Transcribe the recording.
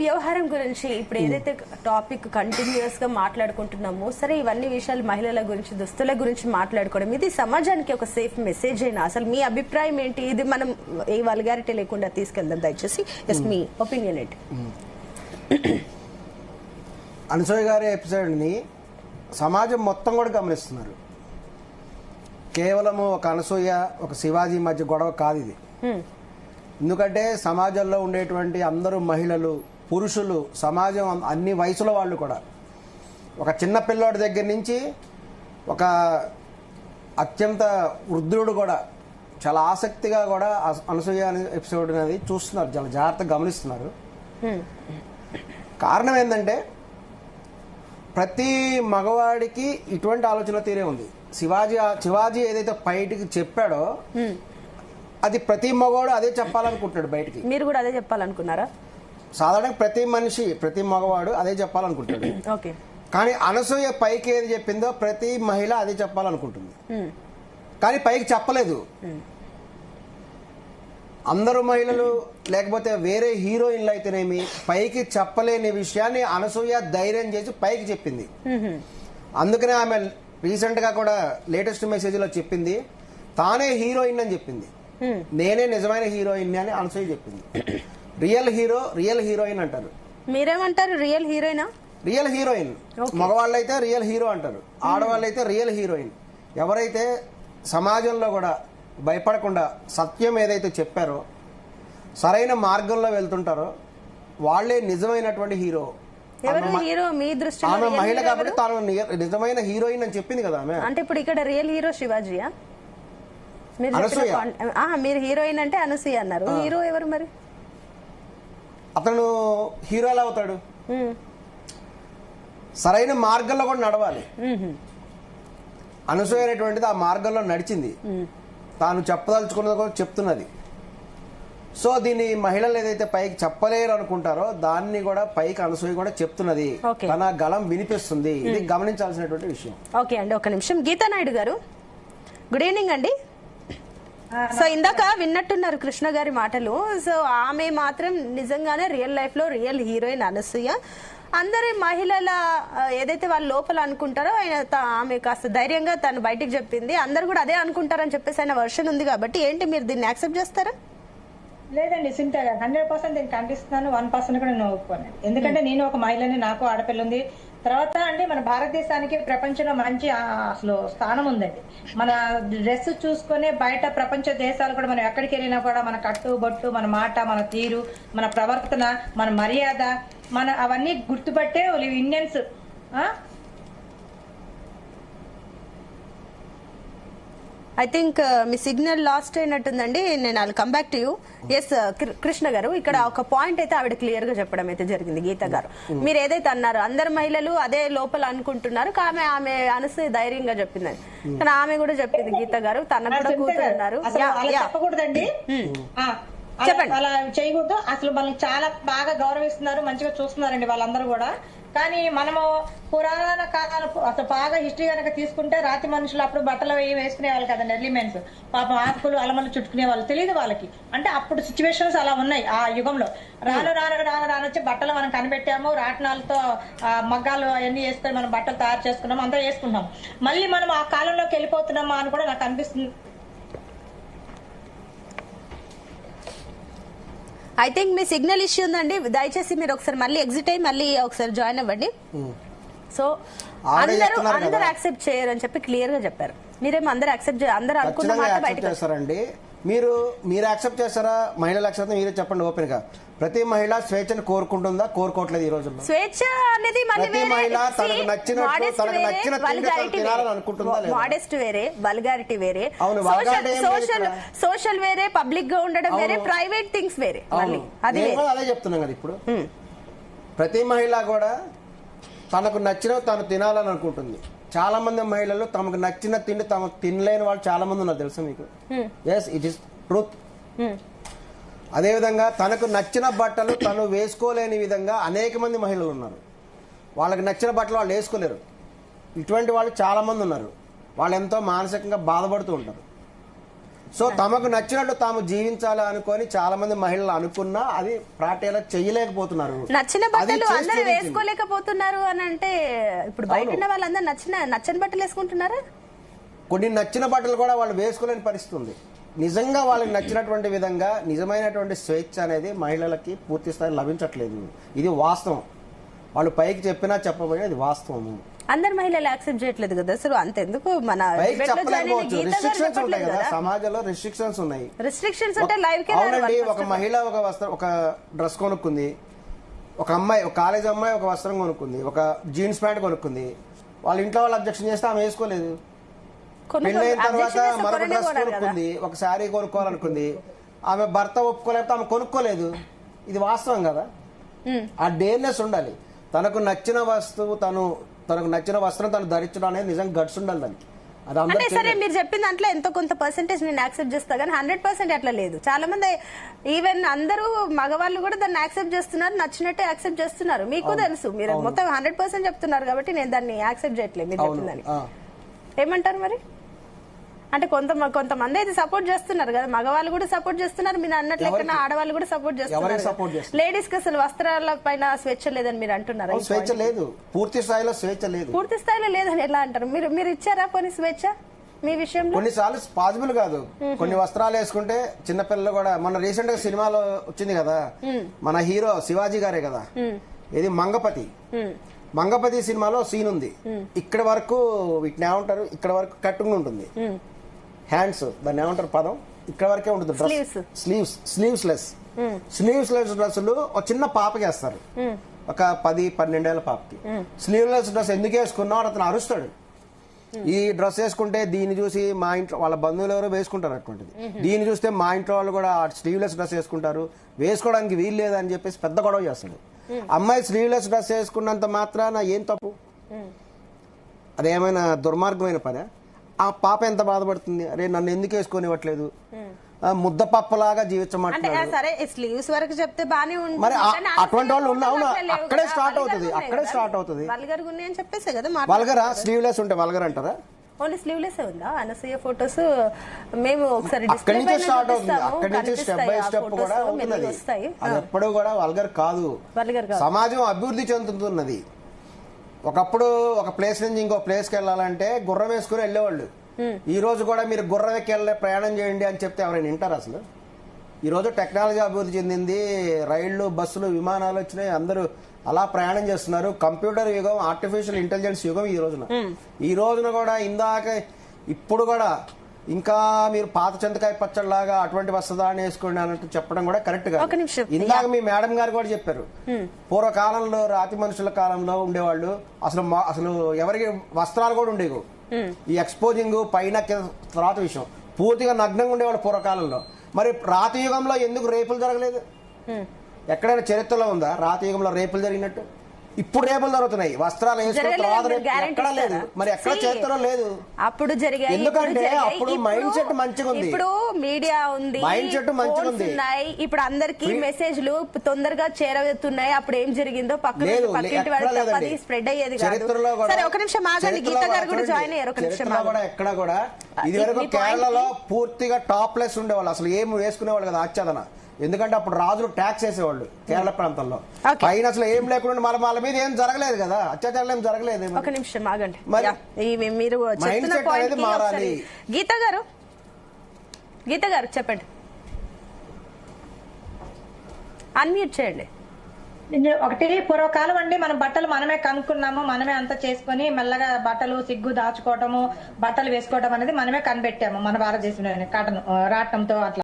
వ్యవహారం గురించి ఇప్పుడు ఏదైతే టాపిక్ కంటిన్యూస్ గా మాట్లాడుకుంటున్నామో, సరే ఇవన్నీ విషయాలు మహిళల గురించి, దుస్తుల గురించి మాట్లాడుకోవడం, ఇది సమాజానికి ఒక సేఫ్ మెసేజ్ అయినా? అసలు మీ అభిప్రాయం ఏంటి? ఇది మనం ఏ వల్గారిటీ లేకుండా తీసుకెళ్దాం దయచేసి. మీ ఒపీనియన్ ఏంటి? అనసూయ గారి ఎపిసోడ్ని సమాజం మొత్తం కూడా గమనిస్తున్నారు. కేవలము ఒక అనసూయ ఒక శివాజీ మధ్య గొడవ కాదు ఇది. ఎందుకంటే సమాజంలో ఉండేటువంటి అందరూ మహిళలు, పురుషులు, సమాజం అన్ని వయసుల వాళ్ళు కూడా, ఒక చిన్న పిల్లోడి దగ్గర నుంచి ఒక అత్యంత వృద్ధుడు కూడా చాలా ఆసక్తిగా కూడా అనసూయ అనే ఎపిసోడ్ అనేది చూస్తున్నారు, చాలా జాగ్రత్తగా గమనిస్తున్నారు. కారణం ఏంటంటే ప్రతి మగవాడికి ఇటువంటి ఆలోచన తీరే ఉంది. శివాజీ ఏదైతే బయటికి చెప్పాడో అది ప్రతి మగవాడు అదే చెప్పాలనుకుంటున్నాడు బయటికి. మీరు కూడా అదే చెప్పాలనుకున్నారా? సాధారణంగా ప్రతి మగవాడు అదే చెప్పాలనుకుంటాడు. ఓకే. కానీ అనసూయ పైకి ఏది చెప్పిందో ప్రతి మహిళ అదే చెప్పాలనుకుంటుంది. కానీ పైకి చెప్పలేదు. అందరూ మహిళలు లేకపోతే వేరే హీరోయిన్లు అయితేనేమి పైకి చెప్పలేని విషయాన్ని అనసూయ ధైర్యం చేసి పైకి చెప్పింది. అందుకనే ఆమె రీసెంట్ గా కూడా లేటెస్ట్ మెసేజ్ లో చెప్పింది, తానే హీరోయిన్ అని చెప్పింది. నేనే నిజమైన హీరోయిన్ అని అనసూయ చెప్పింది. రియల్ హీరోయిన్ అంటారు. మీరేమంటారు? రియల్ హీరోయినా? Real heroine. మగవాళ్ళు అయితే రియల్ హీరో అంటారు, ఆడవాళ్ళు అయితే రియల్ హీరోయిన్. ఎవరైతే సమాజంలో కూడా భయపడకుండా సత్యం ఏదైతే చెప్పారో, సరైన మార్గంలో వెళ్తుంటారో వాళ్లే నిజమైనటువంటి హీరో. ఆమె మహిళ కాబట్టి తాను నిజమైన హీరోయిన్ అని చెప్పింది కదా ఆమె. అంటే ఇప్పుడు ఇక్కడ రియల్ హీరో శివాజీయా? మీరు హీరోయిన్ అంటే అనసూయ అన్నారు. హీరో ఎవరు మరి? అతను హీరో ఎలా అవుతాడు? సరైన మార్గంలో కూడా నడవాలి. అనసూయ అనేటువంటిది ఆ మార్గంలో నడిచింది, తాను చెప్పదలుచుకున్నది కూడా చెప్తున్నది. సో దీన్ని మహిళలు ఏదైతే పైకి చెప్పలేరు అనుకుంటారో దాన్ని కూడా పైకి అనసూయ కూడా చెప్తున్నది, తన గళం వినిపిస్తుంది. ఇది గమనించాల్సినటువంటి విషయం. ఓకే అండి, ఒక నిమిషం. గీతా నాయుడు గారు, గుడ్ ఈవినింగ్ అండి. సో ఇందాక విన్నట్టున్నారు కృష్ణ గారి మాటలు. సో ఆమె మాత్రం నిజంగానే రియల్ లైఫ్ లో రియల్ హీరోయిన్ అనసూయ. అందరి మహిళల ఏదైతే వాళ్ళు లోపల అనుకుంటారో ఆమె కాస్త ధైర్యంగా తను బయటికి చెప్పింది. అందరు కూడా అదే అనుకుంటారని చెప్పేసి ఆయన వర్షన్ ఉంది కాబట్టి ఏంటి మీరు దీన్ని యాక్సెప్ట్ చేస్తారా? లేదండి, సింపుల్ గా 100% నేను ఖండిస్తున్నాను. 1% కూడా నేను ఒప్పుకోను. ఎందుకంటే నేను ఒక మహిళని, నాకు ఆడపిల్ల ఉంది. తర్వాత అంటే మన భారతదేశానికి ప్రపంచంలో మంచి అసలు స్థానం ఉందండి. మన డ్రెస్ చూసుకునే బయట ప్రపంచ దేశాలు కూడా మనం ఎక్కడికి వెళ్ళినా కూడా మన కట్టుబొట్టు, మన మాట, మన తీరు, మన ప్రవర్తన, మన మర్యాద, మన అవన్నీ గుర్తుపట్టే ఇండియన్స్. ఐ థింక్ మీ సిగ్నల్ లాస్ట్ అయినట్టుందండి. నేను I'll come back to you. S Krishna గారు, ఇక్కడ ఒక పాయింట్ అయితే ఆవిడ క్లియర్ గా చెప్పడం అయితే జరిగింది. గీత గారు, మీరు ఏదైతే అన్నారు అందరు మహిళలు అదే లోపల అనుకుంటున్నారు, ఆమె అనసూయ ధైర్యంగా చెప్పిందని. కానీ ఆమె కూడా చెప్పింది గీత గారు, తనకు కూడా కూతురున్నారు. చెప్పకూడదండి, చెప్పండి, అలా చేయకూడదు. అసలు మనకి చాలా బాగా గౌరవిస్తున్నారు, మంచిగా చూస్తున్నారండి వాళ్ళందరూ కూడా. కానీ మనము పురాణ కాలాలు అసలు బాగా హిస్టరీ కనుక తీసుకుంటే రాతి మనుషులు అప్పుడు బట్టలు వేసుకునే వాళ్ళు కదండి, ఎర్లీ మెన్స్. పాపం ఆకులు అలమలు చుట్టుకునే వాళ్ళు, తెలియదు వాళ్ళకి. అంటే అప్పుడు సిచ్యువేషన్స్ అలా ఉన్నాయి ఆ యుగంలో. రాను వచ్చి బట్టలు మనం కనిపెట్టాము, రాట్నాలతో మగ్గాలు అవన్నీ వేసుకొని మనం బట్టలు తయారు చేసుకున్నాము, అంతా వేసుకున్నాము. మళ్ళీ మనం ఆ కాలంలోకి వెళ్ళిపోతున్నామా అని కూడా నాకు అనిపిస్తుంది. ఐ థింక్ మీ సిగ్నల్ ఇష్యూ ఉందండి, దయచేసి మీరు ఒకసారి మళ్ళీ ఎగ్జిట్ అయ్యి మళ్ళీ ఒకసారి జాయిన్ అవ్వండి. సో అందరూ యాక్సెప్ట్ చేయరని చెప్పి క్లియర్ గా చెప్పారు. మీరేమో అందరూ అనుకున్న మాట బయటకు చేస్తారండి. మీరు యాక్సెప్ట్ చేస్తారా? మహిళలు యాక్సెప్ట్ మీరే చెప్పండి ఓపెన్ గా. ప్రతి మహిళ స్వేచ్ఛను కోరుకుంటుందా? కోరుకోవట్లేదు ఈ రోజుల్లో. స్వేచ్ఛ అనేది ప్రతి మహిళ తనకు నచ్చిన మోడెస్ట్ వేరే, వల్గారిటీ వేరే, సోషల్ వేరే, పబ్లిక్ గా ఉండడం వేరే, ప్రైవేట్ థింగ్స్ వేరే. అదే చెప్తున్నాం కదా ఇప్పుడు. ప్రతి మహిళ కూడా తనకు నచ్చినవి తాను తినాలని అనుకుంటుంది. చాలా మంది మహిళలు తమకు నచ్చిన తిండి తమ తినలేని వాళ్ళు చాలా మంది ఉన్నారు, తెలుసా మీకు? Yes, it is truth. అదేవిధంగా తనకు నచ్చిన బట్టలు తను వేసుకోలేని విధంగా అనేక మంది మహిళలు ఉన్నారు. వాళ్ళకి నచ్చిన బట్టలు వాళ్ళు వేసుకోలేరు. ఇటువంటి వాళ్ళు చాలా మంది ఉన్నారు. వాళ్ళు ఎంతో మానసికంగా బాధపడుతూ ఉంటారు. సో తమకు నచ్చినట్టు తాము జీవించాలి అనుకొని చాలా మంది మహిళలు అనుకున్నా అది ప్రాక్టికల్ చేయలేకపోతున్నారు. నచ్చిన బట్టలు అందరూ వేసుకోలేకపోతున్నారు అని అంటే ఇప్పుడు బయట ఉన్న వాళ్ళందరూ నచ్చని బట్టలు వేసుకుంటున్నారా? కొన్ని నచ్చిన బట్టలు కూడా వాళ్ళు వేసుకోలేని పరిస్థితి ఉంది. నిజంగా వాళ్ళకి నచ్చినటువంటి విధంగా నిజమైనటువంటి స్వేచ్ఛ అనేది మహిళలకి పూర్తి స్థాయి లభించట్లేదు. ఇది వాస్తవం. వాళ్ళు పైకి చెప్పినా చెప్పబోయే అది వాస్తవం. అందరు మహిళలు యాక్సెప్ట్ చేయట్లేదు కదా అసలు. అంతెందుకు మన చెప్పలేకపోవచ్చు. రిస్ట్రిక్షన్స్ ఉంటాయి కదా సమాజంలో, రిస్ట్రిక్షన్స్ ఉన్నాయి. రిస్ట్రిక్షన్స్ అంటే లైవ్ కి అవునండి. ఒక మహిళ ఒక డ్రెస్ కొనుక్కుంది, ఒక అమ్మాయి ఒక కాలేజ్ అమ్మాయి ఒక వస్త్రం కొనుక్కుంది, ఒక జీన్స్ ప్యాంట్ కొనుక్కుంది. వాళ్ళ ఇంట్లో వాళ్ళు అబ్జెక్షన్ చేస్తే ఆమె వేసుకోలేదు. పెళ్ళైన తర్వాత మరొక డ్రెస్ కొనుక్కుంది, ఒక శారీ కొనుక్కోవాలనుకుంది, ఆమె భర్త ఒప్పుకోలేకపోతే ఆమె కొనుక్కోలేదు. ఇది వాస్తవం కదా. ఆ డేర్నెస్ ఉండాలి. తనకు నచ్చిన వస్తువు తనకు నచ్చిన వస్త్రం తను ధరించడం అనేది నిజంగా గట్స్ ఉండాలి దానికి. అది అంటే సరే మీరు చెప్పిన దాంట్లో ఎంతో కొంత పర్సెంటేజ్ నేను యాక్సెప్ట్ చేస్తా కానీ 100% అట్లా లేదు. చాలా మంది ఈవెన్ అందరూ మగవాళ్ళు కూడా దాన్ని యాక్సెప్ట్ చేస్తున్నారు, నచ్చినట్టే యాక్సెప్ట్ చేస్తున్నారు. మీకు తెలుసు, మీరు మొత్తం 100% చెప్తున్నారు కాబట్టి నేను దాన్ని యాక్సెప్ట్ చేయట్లేదు మీరు చెప్పిందని. ఏమంటారు మరి? అంటే కొంతమంది అయితే సపోర్ట్ చేస్తున్నారు కదా, మగవాళ్ళు కూడా సపోర్ట్ చేస్తున్నారు, మీరు అన్నట్లెక్కన ఆడవాళ్ళు కూడా సపోర్ట్ చేస్తున్నారు. లేడీస్ కి అసలు వస్త్రాల పైన స్వేచ్ఛ లేదని మీరు అంటున్నారు. స్వేచ్ఛ లేదు, పూర్తి స్థాయిలో స్వేచ్ఛ లేదు. పూర్తి స్థాయిలో లేదని ఎలా అంటారు? మీరు ఇచ్చారా కొన్ని స్వేచ్ఛ మీ విషయంలో? కొన్నిసార్లు పాసిబుల్ కాదు. కొన్ని వస్త్రాలు వేసుకుంటే చిన్నపిల్లలు కూడా, మొన్న రీసెంట్ గా సినిమాలో వచ్చింది కదా మన హీరో శివాజీ గారే కదా, ఇది మంగపతి సినిమాలో సీన్ ఉంది. ఇక్కడ వరకు వీటిని ఏమంటారు, ఇక్కడ వరకు కట్టుకుని ఉంటుంది హ్యాండ్స్, దాన్ని ఏమంటారు పదం, ఇక్కడ వరకే ఉంటుంది డ్రెస్. స్లీవ్స్ డ్రెస్సులు ఒక చిన్న పాపకి వేస్తారు, ఒక 10-12 ఏళ్ల పాపకి. స్లీవ్లెస్ డ్రెస్ ఎందుకు వేసుకున్నావు అతను అరుస్తాడు. ఈ డ్రెస్ వేసుకుంటే దీన్ని చూసి మా ఇంట్లో వాళ్ళ బంధువులు ఎవరో వేసుకుంటారు అటువంటిది, దీన్ని చూస్తే మా ఇంట్లో వాళ్ళు కూడా స్లీవ్లెస్ డ్రెస్ వేసుకుంటారు, వేసుకోవడానికి వీలు లేదని చెప్పేసి పెద్ద గొడవ చేస్తాడు. అమ్మాయి స్లీవ్లెస్ డ్రెస్ వేసుకున్నంత మాత్రాన ఏం తప్పు? అదేమైనా దుర్మార్గమైన పనే? ఆ పాప ఎంత బాధపడుతుంది, అరే నన్ను ఎందుకు వేసుకొనివ్వట్లేదు, ముద్దపప్పలాగా జీవించమంటున్నారు. సరే స్లీవ్స్ వరకు చెప్తే బానే ఉంది, మరి అటువంటి వాళ్ళు ఉన్నావు, అక్కడే స్టార్ట్ అవుతుంది. వల్గరా స్లీవ్లెస్ ఉంటే వల్గర్ అంటారా? ఓన్లీ స్లీవ్లెస్ ఉందా? అనసూయ ఫోటోస్ మేము ఒకసారి అక్కడి నుంచి స్టార్ట్ అవుతుంది, అక్కడి నుంచి స్టెప్ బై స్టెప్ కూడా అవుతున్నది. అది ఎప్పుడు కూడా వల్గర్ కాదు. సమాజం అభివృద్ధి చెందుతున్నది. ఒకప్పుడు ఒక ప్లేస్ నుంచి ఇంకో ప్లేస్ కి వెళ్ళాలంటే గుర్రం వేసుకుని వెళ్ళేవాళ్ళు. ఈ రోజు కూడా మీరు గుర్రం ఎక్కి ప్రయాణం చేయండి అని చెప్తే ఎవరైనా వింటారు అసలు? ఈ రోజు టెక్నాలజీ అభివృద్ధి చెందింది, రైళ్లు, బస్సులు, విమానాలు వచ్చినాయి, అందరూ అలా ప్రయాణం చేస్తున్నారు. కంప్యూటర్ యుగం, ఆర్టిఫిషియల్ ఇంటెలిజెన్స్ యుగం ఈ రోజున కూడా ఇప్పుడు కూడా ఇంకా మీరు పాత చింతకాయ పచ్చడిలాగా అటువంటి వస్త్రధారణ వేసుకోండి అన్నట్టు చెప్పడం కూడా కరెక్ట్ గా. ఇందాక మీ మేడం గారు కూడా చెప్పారు, పూర్వకాలంలో రాతి మనుషుల కాలంలో ఉండేవాళ్ళు అసలు ఎవరికి వస్త్రాలు కూడా ఉండేవి. ఈ ఎక్స్పోజింగ్ పైన తర్వాత విషయం, పూర్తిగా నగ్నంగా ఉండేవాళ్ళు పూర్వకాలంలో. మరి రాతి యుగంలో ఎందుకు రేపులు జరగలేదు? ఎక్కడైనా చరిత్రలో ఉందా రాతి యుగంలో రేపులు జరిగినట్టు? ఇప్పుడు రేపులు జరుగుతున్నాయి, వస్త్రాలు ఎక్కడ లేదు, మరి ఎక్కడ చరిత్రలో లేదు. అప్పుడు జరిగాయి, ఎందుకంటే అప్పుడు మైండ్ సెట్ మంచిగా ఉంది, ఇప్పుడు మీడియా ఉంది, మైండ్ సెట్ మంచిగా ఉంది. ఇప్పుడు అందరికి మెసేజ్లు తొందరగా చేరవేస్తున్నాయి. అప్పుడు ఏం జరిగిందో పక్కింటి వాళ్ళకి స్ప్రెడ్ అయ్యేది చరిత్రలో. సరే ఒక నిమిషం ఆగండి, గీత గారు కూడా జాయిన్ అయ్యారు. ఒక నిమిషం ఎక్కడ కూడా ఇది వరకు కేరళలో పూర్తిగా టాప్లెస్ ఉండేవాళ్ళు, అసలు ఏం వేసుకునేవాళ్ళు కదా ఆచ్ఛాదన. ఎందుకంటే అప్పుడు రాజులు ట్యాక్స్ వేసేవాళ్ళు కేరళ ప్రాంతంలో, పైన అసలు ఏం లేకుండా వాళ్ళ మీద ఏం జరగలేదు కదా, అత్యాచారాలు ఏం జరగలేదు. ఒక నిమిషం ఆగండి, మీరు మైండ్ సెట్ అనేది మారాలి. గీత గారు చెప్పండి, అన్మ్యూట్ చేయండి. ఒకటి పూర్వకాలం అండి, మనం బట్టలు మనమే కనుక్కున్నాము, మనమే అంతా చేసుకుని మెల్లగా బట్టలు సిగ్గు దాచుకోవటము, బట్టలు వేసుకోవటం అనేది మనమే కనిపెట్టాము మన భారతదేశంలో కాటన్ రాటంతో అట్లా.